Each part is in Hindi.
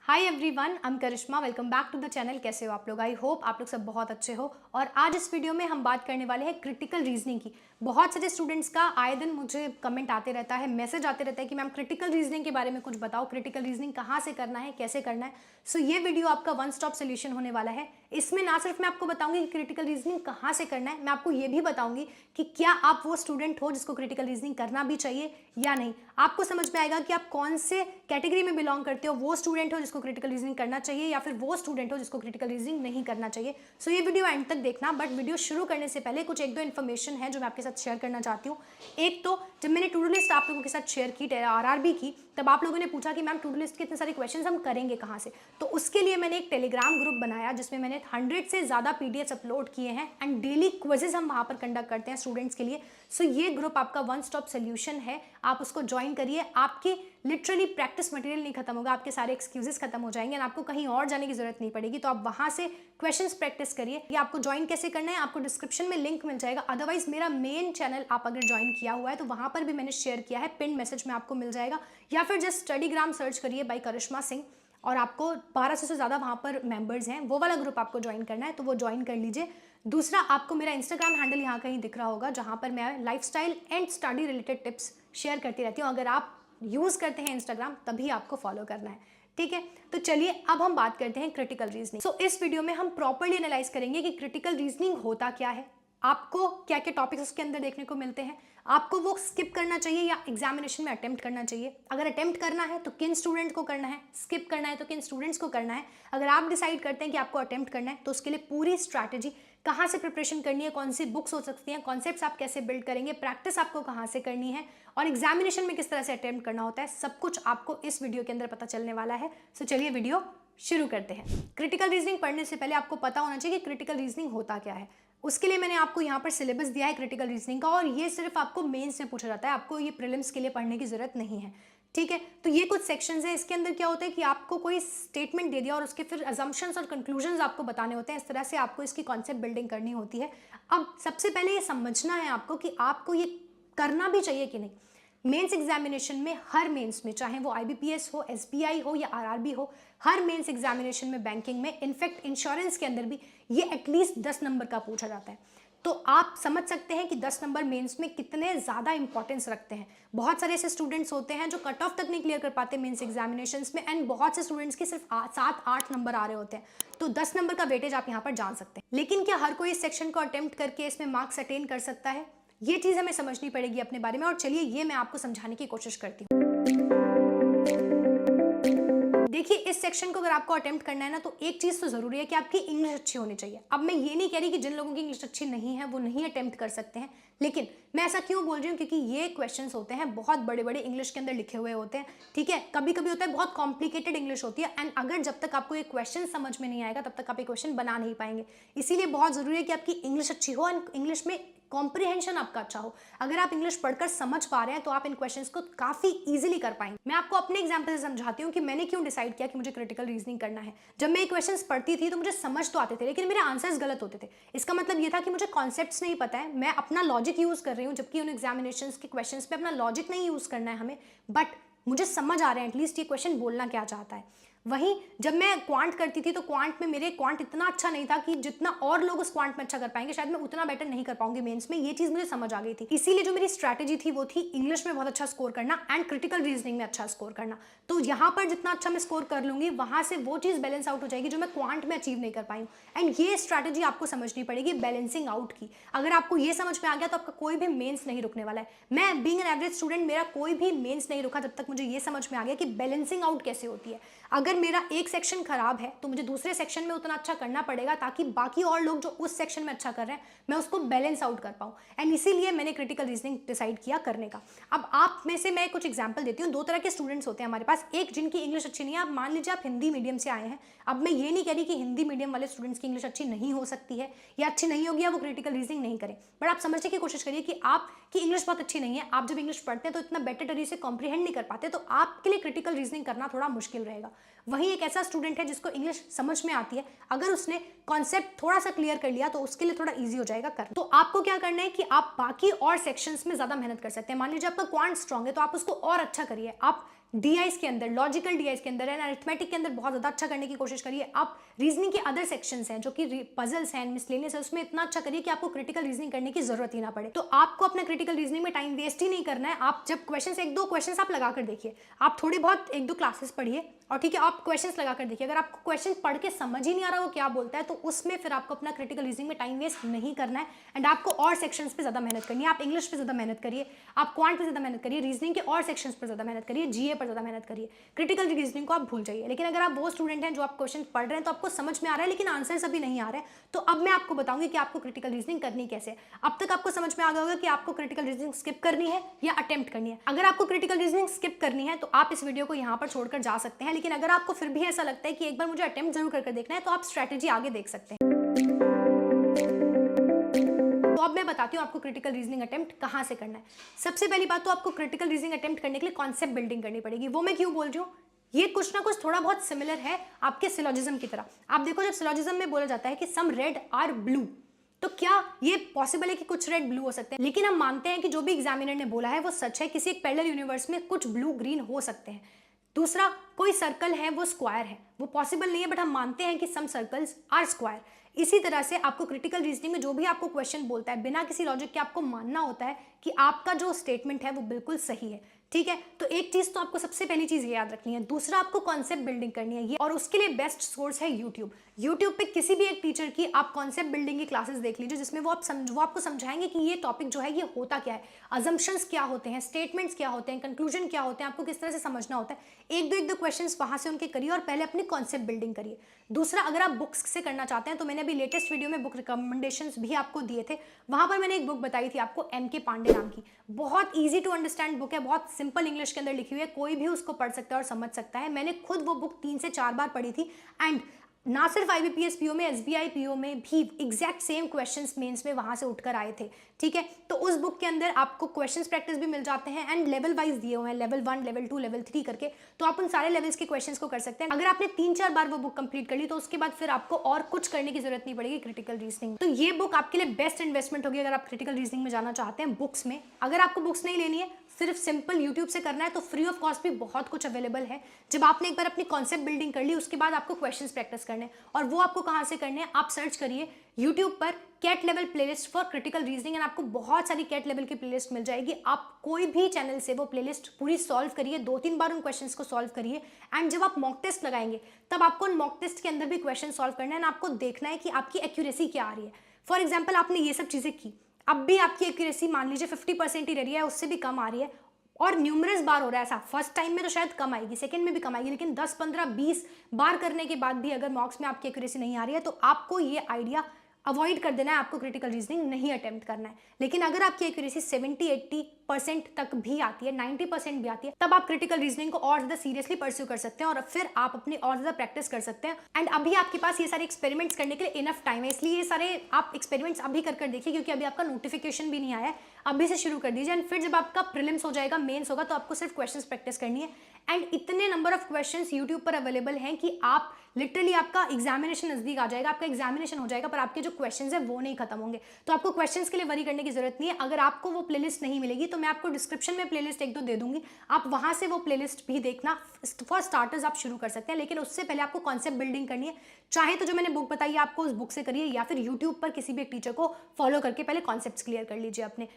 Hi everyone, I am Karishma. Welcome back to the channel. कैसे हो आप लोग? आई होप आप लोग सब बहुत अच्छे हो। और आज इस वीडियो में हम बात करने वाले हैं क्रिटिकल रीजनिंग की। बहुत सारे स्टूडेंट्स का आए दिन मुझे कमेंट आते रहता है, मैसेज आते रहता है कि मैम क्रिटिकल रीजनिंग के बारे में कुछ बताओ, क्रिटिकल रीजनिंग कहाँ से करना है, कैसे करना है। सो ये वीडियो आपका वन स्टॉप सोल्यूशन होने वाला है। इसमें ना सिर्फ मैं आपको बताऊंगी कि क्रिटिकल रीजनिंग कहाँ से करना है, मैं आपको ये भी बताऊंगी कि क्या आप वो स्टूडेंट हो जिसको क्रिटिकल रीजनिंग करना भी चाहिए या नहीं। आपको समझ में आएगा कि आप कौन से कैटेगरी में बिलोंग करते हो, वो स्टूडेंट हो जिसको क्रिटिकल रीजनिंग करना चाहिए या फिर वो स्टूडेंट हो जिसको क्रिटिकल रीजनिंग नहीं करना चाहिए। सो ये वीडियो एंड तक देखना। बट वीडियो शुरू करने से पहले कुछ एक दो इन्फॉर्मेशन है जो मैं आपके साथ शेयर करना चाहती हूँ। एक तो जब मैंने टू डू लिस्ट आप लोगों के साथ शेयर की, आरआरबी की, तब आप लोगों ने पूछा कि मैम टू डू लिस्ट के इतने सारे क्वेश्चन हम करेंगे कहाँ से। तो उसके लिए मैंने एक टेलीग्राम ग्रुप बनाया जिसमें मैंने 100 से ज़्यादा पीडीएफ अपलोड किए हैं एंड डेली क्विजेज हम वहाँ पर कंडक्ट करते हैं स्टूडेंट्स के लिए। सो ये ग्रुप आपका वन स्टॉप सोल्यूशन है, आप उसको ज्वाइन करिए। आपकी लिटरली प्रैक्टिस मटेरियल नहीं खत्म होगा, आपके सारे एक्सक्यूजेस खत्म हो जाएंगे और आपको कहीं और जाने की जरूरत नहीं पड़ेगी। तो आप वहां से क्वेश्चंस प्रैक्टिस करिए। ये आपको ज्वाइन कैसे करना है आपको डिस्क्रिप्शन में लिंक मिल जाएगा। अदरवाइज मेरा मेन चैनल आप अगर ज्वाइन किया हुआ है तो वहां पर भी मैंने शेयर किया है, पिन मैसेज में आपको मिल जाएगा, या फिर जस्ट स्टडीग्राम सर्च करिए बाय करिश्मा सिंह और आपको 1200 से ज़्यादा वहाँ पर मेंबर्स हैं। वो वाला ग्रुप आपको ज्वाइन करना है तो वो ज्वाइन कर लीजिए। दूसरा, आपको मेरा इंस्टाग्राम हैंडल यहाँ कहीं दिख रहा होगा जहाँ पर मैं lifestyle and study related tips share करती रहती हूँ। अगर आप यूज़ करते हैं इंस्टाग्राम तभी आपको फॉलो करना है, ठीक है। तो चलिए अब हम बात करते हैं क्रिटिकल रीजनिंग। सो इस वीडियो में हम प्रॉपर्ली एनालाइज करेंगे कि क्रिटिकल रीजनिंग होता क्या है, आपको क्या क्या टॉपिक्स उसके अंदर देखने को मिलते हैं, आपको वो स्किप करना चाहिए या एग्जामिनेशन में अटेम्प्ट करना चाहिए। अगर अटेम्प्ट करना है तो किन स्टूडेंट को करना है, स्किप करना है तो किन स्टूडेंट्स को करना है। अगर आप डिसाइड करते हैं कि आपको अटेम्प्ट करना है तो उसके लिए पूरी स्ट्रैटेजी, कहाँ से प्रिपरेशन करनी है, कौन सी बुक्स हो सकती हैं, कॉन्सेप्ट्स आप कैसे बिल्ड करेंगे, प्रैक्टिस आपको कहाँ से करनी है और एग्जामिनेशन में किस तरह से अटेम्प्ट करना होता है, सब कुछ आपको इस वीडियो के अंदर पता चलने वाला है। सो चलिए वीडियो शुरू करते हैं। क्रिटिकल रीजनिंग पढ़ने से पहले आपको पता होना चाहिए कि क्रिटिकल रीजनिंग होता क्या है। उसके लिए मैंने आपको यहाँ पर सिलेबस दिया है क्रिटिकल रीजनिंग का, और ये सिर्फ आपको मेंस में पूछा जाता है, आपको ये प्रीलिम्स के लिए पढ़ने की जरूरत नहीं है, ठीक है। तो ये कुछ सेक्शंस है, इसके अंदर क्या होता है कि आपको कोई स्टेटमेंट दे दिया और उसके फिर अजम्पशंस और कंक्लूजन्स आपको बताने होते हैं। इस तरह से आपको इसकी कॉन्सेप्ट बिल्डिंग करनी होती है। अब सबसे पहले ये समझना है आपको कि आपको ये करना भी चाहिए कि नहीं। मेंस एग्जामिनेशन में, हर मेंस में, चाहे वो आईबीपीएस हो, एसबीआई हो या आरआरबी हो, हर मेंस एग्जामिनेशन में, बैंकिंग में, इनफैक्ट इंश्योरेंस के अंदर भी ये एटलीस्ट 10 नंबर का पूछा जाता है। तो आप समझ सकते हैं कि 10 नंबर मेंस में कितने ज़्यादा इंपॉर्टेंस रखते हैं। बहुत सारे ऐसे स्टूडेंट्स होते हैं जो कट ऑफ तक नहीं क्लियर कर पाते मेंस एग्जामिनेशंस में, एंड बहुत से स्टूडेंट्स के सिर्फ 7-8 नंबर आ रहे होते हैं। तो 10 नंबर का वेटेज आप यहाँ पर जान सकते हैं। लेकिन क्या हर कोई इस सेक्शन को अटेम्प्ट करके इसमें मार्क्स अटेन कर सकता है? ये चीज़ हमें समझनी पड़ेगी अपने बारे में, और चलिए ये मैं आपको समझाने की कोशिश करती हूँ। देखिए, इस सेक्शन को अगर आपको अटेम्प्ट करना है ना, तो एक चीज़ तो ज़रूरी है कि आपकी इंग्लिश अच्छी होनी चाहिए। अब मैं ये नहीं कह रही कि जिन लोगों की इंग्लिश अच्छी नहीं है वो नहीं अटेम्प्ट कर सकते हैं, लेकिन मैं ऐसा क्यों बोल रही हूँ, क्योंकि ये क्वेश्चंस होते हैं बहुत बड़े बड़े इंग्लिश के अंदर लिखे हुए होते हैं, ठीक है। कभी कभी होता है बहुत कॉम्प्लिकेटेड इंग्लिश होती है, एंड अगर जब तक आपको ये क्वेश्चन समझ में नहीं आएगा तब तक आप ये क्वेश्चन बना नहीं पाएंगे। इसीलिए बहुत ज़रूरी है कि आपकी इंग्लिश अच्छी हो एंड इंग्लिश में कॉम्प्रिहेंशन आपका अच्छा हो। अगर आप इंग्लिश पढ़कर समझ पा रहे हैं तो आप इन क्वेश्चंस को काफी इजीली कर पाएंगे। मैं आपको अपने एग्जांपल से समझाती हूँ कि मैंने क्यों डिसाइड किया कि मुझे क्रिटिकल रीजनिंग करना है। जब मैं ये क्वेश्चंस पढ़ती थी तो मुझे समझ तो आते थे, लेकिन मेरे आंसर्स गलत होते थे। इसका मतलब ये था कि मुझे कॉन्सेप्ट्स नहीं पता है, मैं अपना लॉजिक यूज कर रही हूँ, जबकि उन एग्जामिनेशंस के क्वेश्चंस पे अपना लॉजिक नहीं यूज करना है हमें, बट मुझे समझ आ रहे हैं एटलीस्ट ये क्वेश्चन बोलना क्या चाहता है। वहीं जब मैं क्वांट करती थी तो क्वांट में मेरे क्वांट इतना अच्छा नहीं था कि जितना और लोग उस क्वांट में अच्छा कर पाएंगे, शायद मैं उतना बेटर नहीं कर पाऊंगी मेंस में। ये चीज मुझे समझ आ गई थी। इसीलिए जो मेरी स्ट्रैटेजी थी वो थी इंग्लिश में बहुत अच्छा स्कोर करना एंड क्रिटिकल रीजनिंग में अच्छा स्कोर करना। तो यहाँ पर जितना अच्छा मैं स्कोर कर लूंगी वहां से वो चीज बैलेंस आउट हो जाएगी जो मैं क्वांट में अचीव नहीं कर पाई हूँ। एंड ये स्ट्रैटेजी आपको समझनी पड़ेगी बैलेंसिंग आउट की। अगर आपको ये समझ में आ गया तो आपका कोई भी मेंस नहीं रुकने वाला है। मैं बीइंग एन एवरेज स्टूडेंट, मेरा कोई भी मेंस नहीं रुका जब तक मुझे ये समझ में आ गया कि बैलेंसिंग आउट कैसे होती है। अगर मेरा एक सेक्शन खराब है तो मुझे दूसरे सेक्शन में उतना अच्छा करना पड़ेगा ताकि बाकी और लोग जो उस सेक्शन में अच्छा कर रहे हैं मैं उसको बैलेंस आउट कर पाऊं। एंड इसीलिए मैंने क्रिटिकल रीजनिंग डिसाइड किया करने का। अब आप में से मैं कुछ एग्जांपल देती हूँ। दो तरह के स्टूडेंट्स होते हैं हमारे पास, एक जिनकी इंग्लिश अच्छी नहीं है। आप मान लीजिए आप हिंदी मीडियम से आए हैं। अब मैं ये नहीं कह रही कि हिंदी मीडियम वाले स्टूडेंट्स की इंग्लिश अच्छी नहीं हो सकती है या अच्छी नहीं होगी या वो क्रिटिकल रीजनिंग नहीं करें, बट आप समझने की कोशिश करिए कि आपकी इंग्लिश बहुत अच्छी नहीं है। आप जब इंग्लिश पढ़ते हैं तो इतना बेटर तरीके से कॉम्प्रिहेंड नहीं कर पाते, तो आपके लिए क्रिटिकल रीजनिंग करना थोड़ा मुश्किल रहेगा। वहीं एक ऐसा स्टूडेंट है जिसको इंग्लिश समझ में आती है, अगर उसने कॉन्सेप्ट थोड़ा सा क्लियर कर लिया तो उसके लिए थोड़ा इजी हो जाएगा करना। तो आपको क्या करना है कि आप बाकी और सेक्शंस में ज्यादा मेहनत कर सकते हैं। मान लीजिए आपका क्वांट स्ट्रांग है तो आप उसको और अच्छा करिए। आप डीआईस के अंदर, लॉजिकल डीआईस के अंदर एंड अरिथमेटिक के अंदर बहुत ज़्यादा अच्छा करने की कोशिश करिए। आप रीजनिंग के अदर सेक्शंस हैं जो कि पजल्स हैं, मिसलेनियस है, उसमें इतना अच्छा करिए कि आपको क्रिटिकल रीजनिंग करने की जरूरत ही ना पड़े। तो आपको अपना क्रिटिकल रीजनिंग में टाइम वेस्ट ही नहीं करना है। आप जब क्वेश्चन, एक दो क्वेश्चन आप लगा कर देखिए, आप थोड़ी बहुत एक दो क्लासेस पढ़िए और ठीक है आप क्वेश्चंस लगा कर देखिए। अगर आपको क्वेश्चन पढ़ के समझ ही नहीं आ रहा वो क्या बोलता है, तो उसमें फिर आपको अपना क्रिटिकल रीजनिंग में टाइम वेस्ट नहीं करना है एंड आपको और सेक्शंस पे ज़्यादा मेहनत करनी है। आप इंग्लिश पे ज़्यादा मेहनत करिए, आप क्वांट पे ज़्यादा मेहनत करिए, रीजनिंग के और सेक्शंस पर ज़्यादा मेहनत करिए, जीए पर ज़्यादा मेहनत करिए। क्रिटिकल रीजनिंग को आप भूल जाइए। लेकिन अगर आप वो स्टूडेंट हैं जो आप क्वेश्चन पढ़ रहे हैं तो आपको समझ में आ रहा है लेकिन आंसर्स अभी नहीं आ रहे हैं, तो अब मैं आपको बताऊंगी कि आपको क्रिटिकल रीजनिंग करनी कैसे। अब तक आपको समझ में आ गया होगा कि आपको क्रिटिकल रीजनिंग स्किप करनी है या अटेम्प्ट करनी है। अगर आपको क्रिटिकल रीजनिंग स्किप करनी है तो आप इस वीडियो को यहाँ पर छोड़कर जा सकते हैं, लेकिन अगर आपको फिर भी ऐसा लगता है कि एक बार मुझे अटेम्प्ट जरूर करके देखना है तो आप स्ट्रैटेजी आगे देख सकते हैं। तो अब मैं बताती हूँ आपको क्रिटिकल रीजनिंग अटेम्प्ट कहाँ से करना है। सबसे पहली बात तो आपको क्रिटिकल रीजनिंग अटेम्प्ट करने के लिए कॉन्सेप्ट बिल्डिंग करनी पड़ेगी। वो मैं क्यों बोल रही हूँ, ये कुछ ना कुछ थोड़ा बहुत सिमिलर है आपके सिलोजिज्म की तरह। आप देखो जब सिलोजिज्म में बोला जाता है कि सम रेड आर ब्लू, तो क्या ये पॉसिबल है कि कुछ रेड ब्लू हो सकते हैं, लेकिन हम मानते हैं कि जो भी एग्जामिनर ने बोला है वो सच है। किसी एक पैरेलल यूनिवर्स में कुछ ब्लू ग्रीन हो सकते हैं। दूसरा, कोई सर्कल है वो स्क्वायर है, वो पॉसिबल नहीं है बट हम मानते हैं कि सम सर्कल्स आर स्क्वायर। इसी तरह से आपको क्रिटिकल रीजनिंग में जो भी आपको क्वेश्चन बोलता है, बिना किसी लॉजिक के आपको मानना होता है कि आपका जो स्टेटमेंट है वो बिल्कुल सही है। ठीक है, तो एक चीज तो आपको सबसे पहली चीज ये याद रखनी है। दूसरा, आपको कॉन्सेप्ट बिल्डिंग करनी है ये, और उसके लिए बेस्ट सोर्स है यूट्यूब। यूट्यूब पे किसी भी एक टीचर की आप कॉन्सेप्ट बिल्डिंग की क्लासेस देख लीजिए, जिसमें वो आपको समझाएंगे कि ये टॉपिक जो है ये होता क्या है, अजम्पशंस क्या होते हैं, स्टेटमेंट्स क्या होते हैं, कंक्लूजन क्या होते हैं, आपको किस तरह से समझना होता है। एक दो क्वेश्चंस वहां से उनके करिए और पहले अपनी कॉन्सेप्ट बिल्डिंग करिए। दूसरा, अगर आप बुक्स से करना चाहते हैं तो मैंने अभी लेटेस्ट वीडियो में बुक रिकमेंडेशंस भी आपको दिए थे। वहां पर मैंने एक बुक बताई थी आपको, MK पांडे नाम की। बहुत ईजी टू अंडरस्टैंड बुक है, बहुत सिंपल इंग्लिश के अंदर लिखी हुई है, कोई भी उसको पढ़ सकता है और समझ सकता है। मैंने खुद वो बुक 3 से 4 बार पढ़ी थी एंड ना सिर्फ IBPS PO में, SBI PO में भी एग्जैक्ट सेम क्वेश्चंस मेंस में वहां से उठकर आए थे। ठीक है, तो उस बुक के अंदर आपको क्वेश्चंस प्रैक्टिस भी मिल जाते हैं एंड लेवल वाइज दिए हुए हैं, लेवल 1, लेवल 2, लेवल 3 करके, तो आप उन सारे लेवल्स के क्वेश्चंस को कर सकते हैं। अगर आपने 3-4 बार वो बुक कंप्लीट कर ली तो उसके बाद फिर आपको और कुछ करने की जरूरत नहीं पड़ेगी क्रिटिकल रीजनिंग। तो ये बुक आपके लिए बेस्ट इन्वेस्टमेंट होगी अगर आप क्रिटिकल रीजनिंग में जाना चाहते हैं बुक्स में। अगर आपको बुक्स नहीं लेनी है, सिर्फ सिंपल यूट्यूब से करना है, तो फ्री ऑफ कॉस्ट भी बहुत कुछ अवेलेबल है। जब आपने एक बार अपनी कॉन्सेप्ट बिल्डिंग कर ली, उसके बाद आपको क्वेश्चंस प्रैक्टिस करने हैं, और वो आपको कहाँ से करने हैं, आप सर्च करिए यूट्यूब पर CAT level playlist for critical reasoning and आपको बहुत सारी कैट लेवल की प्लेलिस्ट मिल जाएगी। आप कोई भी चैनल से वो प्लेलिस्ट पूरी सॉल्व करिए, 2-3 बार उन क्वेश्चंस को सॉल्व करिए एंड जब आप मॉक टेस्ट लगाएंगे तब आपको उन मॉक टेस्ट के अंदर भी क्वेश्चन सॉल्व करना है, आपको देखना है कि आपकी एक्यूरेसी क्या आ रही है। फॉर एग्जाम्पल, आपने ये सब चीजें की, अब भी आपकी एक्यूरेसी मान लीजिए 50% ही रह रही है, उससे भी कम आ रही है और न्यूमरस बार हो रहा है ऐसा। फर्स्ट टाइम में तो शायद कम आएगी, सेकंड में भी कम आएगी, लेकिन 10, 15, 20 बार करने के बाद भी अगर मॉक्स में आपकी एक्यूरेसी नहीं आ रही है तो आपको ये आइडिया अवॉइड कर देना है, आपको क्रिटिकल रीजनिंग नहीं अटेम्प्ट करना है। लेकिन अगर आपकी एक्यूरेसी 70-80% तक भी आती है, 90% भी आती है, तब आप क्रिटिकल रीजनिंग को और ज्यादा सीरियसली परस्यू कर सकते हैं और फिर आप अपनी और ज्यादा प्रैक्टिस कर सकते हैं। एंड अभी आपके पास ये सारे एक्सपेरिमेंट्स करने के लिए इनफ टाइम है, इसलिए ये सारे आप एक्सपेरिमेंट्स अभी कर देखिए, क्योंकि अभी आपका नोटिफिकेशन भी नहीं आया है। अभी से शुरू कर दीजिए एंड फिर जब आपका प्रीलिम्स हो जाएगा, मेंस होगा, तो आपको सिर्फ क्वेश्चंस प्रैक्टिस करनी है। एंड इतने नंबर ऑफ क्वेश्चंस यूट्यूब पर अवेलेबल हैं कि आप लिटरली, आपका एग्जामिनेशन नजदीक आ जाएगा, आपका एग्जामिनेशन हो जाएगा पर आपके जो क्वेश्चंस है वो नहीं खत्म होंगे। तो आपको क्वेश्चंस के लिए वरी करने की जरूरत नहीं है। अगर आपको वो प्लेलिस्ट नहीं मिलेगी तो मैं आपको डिस्क्रिप्शन में प्लेलिस्ट 1-2 दे दूंगी, आप वहां से वो प्लेलिस्ट भी देखना। फॉर स्टार्टर्स आप शुरू कर सकते हैं, लेकिन उससे पहले आपको कॉन्सेप्ट बिल्डिंग करनी है। चाहे तो जो मैंने बुक बताई है आपको उस बुक से करिए, या फिर यूट्यूब पर किसी भी एक टीचर को फॉलो करके पहले कॉन्सेप्ट क्लियर कर लीजिए अपने।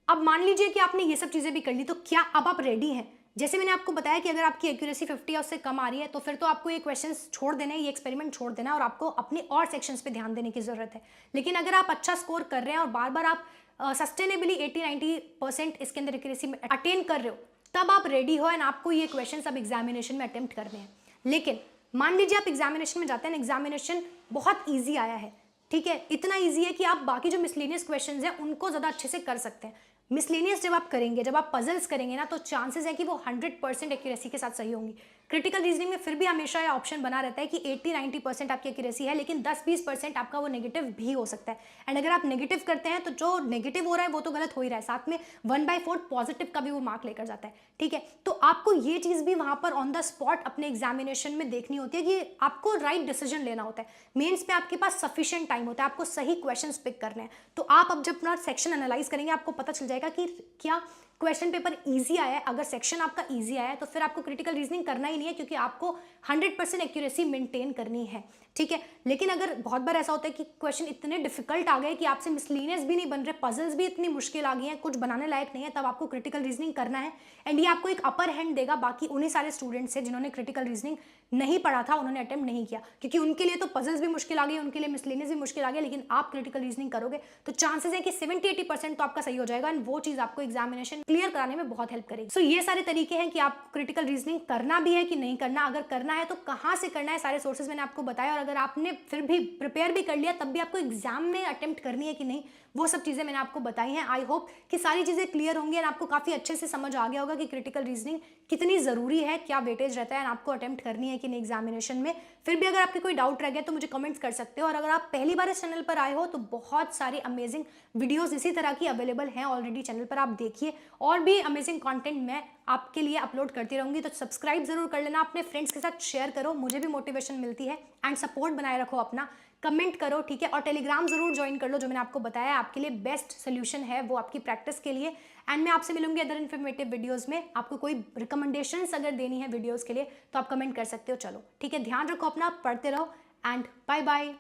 अब मान लीजिए कि आपने ये सब चीजें भी कर ली, तो क्या अब आप रेडी हैं? जैसे मैंने आपको बताया कि अगर आपकी एक्यूरेसी 50 या उससे कम आ रही है तो फिर तो आपको ये क्वेश्चंस छोड़ देना है, ये एक्सपेरिमेंट छोड़ देना है और आपको अपने और सेक्शंस पे ध्यान देने की जरूरत है। लेकिन अगर आप अच्छा स्कोर कर रहे हैं और बार बार आप सस्टेनेबली 80-90% इसके अंदर एक्यूरेसी में अटेन कर रहे हो, तब आप रेडी हो एंड आपको ये क्वेश्चन अब एग्जामिनेशन में अटेम्प्ट करने हैं। लेकिन मान लीजिए आप एग्जामिनेशन में जाते हैं, एग्जामिनेशन बहुत ईजी आया है, ठीक है, इतना ईजी है कि आप बाकी जो मिसलेनियस क्वेश्चंस हैं उनको ज़्यादा अच्छे से कर सकते हैं। मिसलेनियस जब आप करेंगे, जब आप पजल्स करेंगे ना, तो चांसेस है कि वो 100% एक्यूरेसी के साथ सही होंगी। क्रिटिकल रीजनिंग में फिर भी हमेशा ये ऑप्शन बना रहता है कि 80-90% आपकी एक्यूरेसी है, लेकिन 10-20% आपका वो नेगेटिव भी हो सकता है। एंड अगर आप नेगेटिव करते हैं तो जो नेगेटिव हो रहा है वो तो गलत हो ही रहा है, साथ में 1/4 पॉजिटिव का भी वो मार्क लेकर जाता है। ठीक है, तो आपको ये चीज़ भी वहाँ पर ऑन द स्पॉट अपने एग्जामिनेशन में देखनी होती है कि आपको राइट डिसीजन लेना होता है। मेंस में आपके पास सफिशिएंट टाइम होता है, आपको सही क्वेश्चन पिक करने हैं। तो आप अब जब अपना सेक्शन एनालाइज करेंगे आपको पता चल जाएगा कि क्या क्वेश्चन पेपर ईजी आया है, अगर सेक्शन आपका ईजी आया है तो फिर आपको क्रिटिकल रीजनिंग करना ही नहीं है, क्योंकि आपको 100% एक्यूरेसी मेंटेन करनी है, ठीक है। लेकिन अगर बहुत बार ऐसा होता है कि क्वेश्चन इतने डिफिकल्ट आ गए कि आपसे मिसलिनियस भी नहीं बन रहे, पजल्स भी इतनी मुश्किल आ गई हैं, कुछ बनाने लायक नहीं है, तब आपको क्रिटिकल रीजनिंग करना है। एंड ये आपको एक अपर हैंड देगा बाकी उन्हीं सारे स्टूडेंट्स से जिन्होंने क्रिटिकल रीजनिंग नहीं पढ़ा था, उन्होंने अटेम्प्ट नहीं किया, क्योंकि उनके लिए तो पजल्स भी मुश्किल आ गई, उनके लिए मिसलिनियस भी मुश्किल आ गया। लेकिन आप क्रिटिकल रीजनिंग करोगे तो चांसेस है कि 70-80% तो आपका सही हो जाएगा, एंड वो चीज आपको एग्जामिनेशन क्लियर कराने में बहुत हेल्प करेगी। सो ये सारे तरीके हैं कि आप क्रिटिकल रीजनिंग करना भी है कि नहीं करना, अगर करना है तो कहाँ से करना है, सारे सोर्सेज मैंने आपको बताया। और अगर आपने फिर भी प्रिपेयर भी कर लिया तब भी आपको एग्जाम में अटेम्प्ट करनी है कि नहीं, वो सब चीजें मैंने आपको बताई हैं। आई होप कि सारी चीजें क्लियर होंगी एंड आपको काफी अच्छे से समझ आ गया होगा कि क्रिटिकल रीजनिंग कितनी जरूरी है, क्या वेटेज रहता है एंड आपको अटेम्प्ट करनी है कि नहीं एग्जामिनेशन में। फिर भी अगर आपके कोई डाउट रह गया तो मुझे कमेंट्स कर सकते हो, और अगर आप पहली बार इस चैनल पर आए हो तो बहुत सारी अमेजिंग वीडियोस इसी तरह की अवेलेबल हैं ऑलरेडी चैनल पर, आप देखिए। और भी अमेजिंग कंटेंट मैं आपके लिए अपलोड करती रहूंगी, तो सब्सक्राइब जरूर कर लेना, अपने फ्रेंड्स के साथ शेयर करो, मुझे भी मोटिवेशन मिलती है। एंड सपोर्ट बनाए रखो अपना, कमेंट करो, ठीक है। और टेलीग्राम जरूर ज्वाइन कर लो, जो मैंने आपको बताया आपके लिए बेस्ट सोल्यूशन है वो आपकी प्रैक्टिस के लिए। एंड मैं आपसे मिलूंगी अदर इन्फॉर्मेटिव वीडियोस में। आपको कोई रिकमेंडेशंस अगर देनी है वीडियोस के लिए तो आप कमेंट कर सकते हो। चलो ठीक है, ध्यान रखो अपना, पढ़ते रहो एंड बाय बाय।